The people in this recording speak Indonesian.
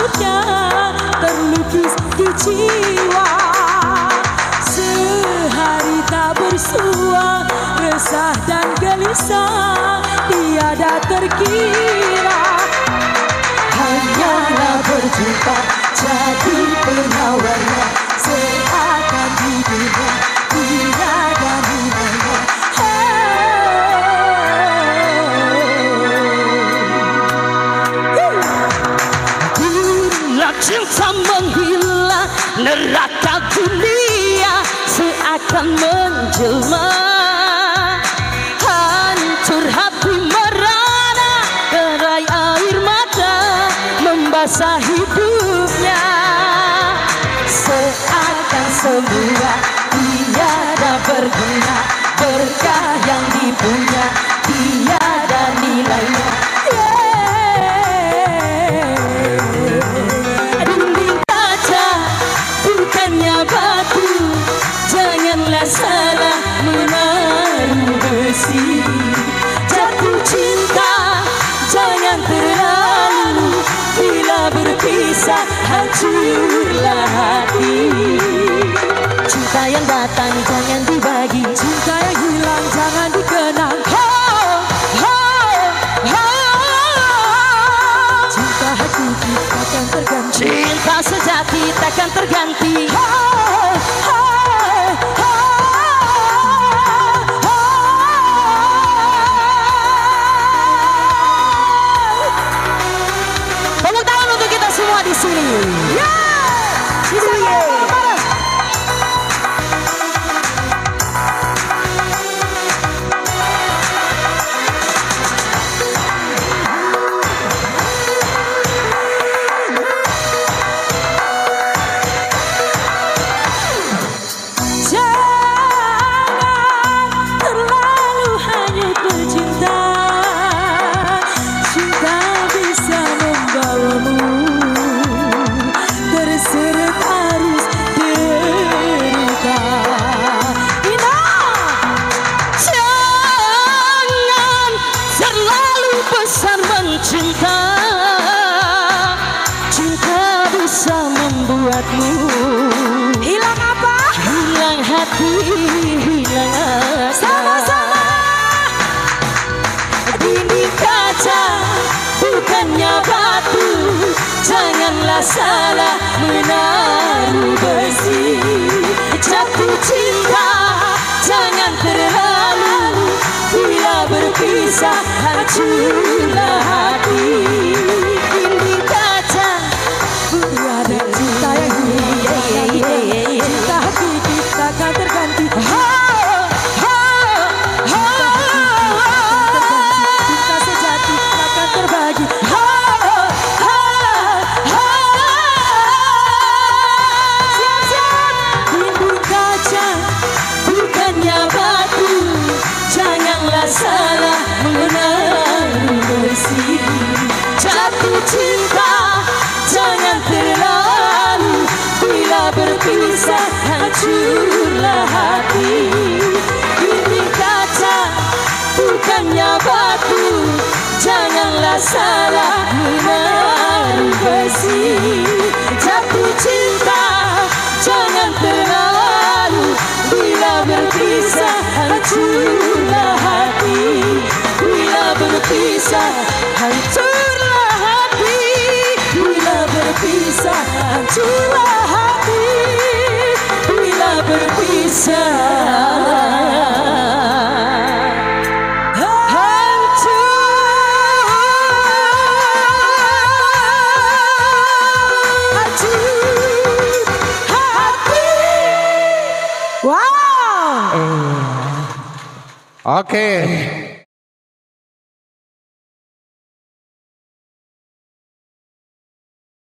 maksudnya terlukis di jiwa. Sehari tak bersua, resah dan gelisah tiada terkira. Hanyalah berjumpa jadi penawarnya, seakan di dunia tiada nilainya. Bila cinta menghilang, neraka dunia seakan menjelma. Hancur hati merana, derai air mata membasah hidupnya. Seakan semua tiada berguna, berkah yang dipunya tiada nilainya. Dinding kaca bukannya batu, janganlah salah menaruh besi. Jatuh cinta jangan terlalu, bila berpisah hancurlah hati. Cinta yang datang jangan dibagi, cinta yang hilang jangan dikenang. Cinta hakiki takkan terganti, cinta sejati takkan terganti. Tepuk tangan untuk kita semua di sini. Cinta bisa membuatmu hilang apa? Hilang hati, hilang asa. Sama-sama. Dinding kaca bukannya batu, janganlah salah menaruh besi. Jatuh cinta jangan terlalu, bila berpisah hancurlah hati. Dinding kaca tiada cinta yang hilang, cinta hakiki takkan terganti. Cinta sejati takkan terbagi. Siap-siap. Dinding kaca bukannya batu, janganlah salah menaruh besi. Jatuh cinta jangan terlalu, bila berpisah hancurlah hati. Dinding kaca bukannya batu, janganlah salah menaruh besi. Jatuh cinta jangan terlalu, bila berpisah hancurlah hati. Bila berpisah hancurlah hati, bila berpisah hancurlah hati, bila berpisah Oke.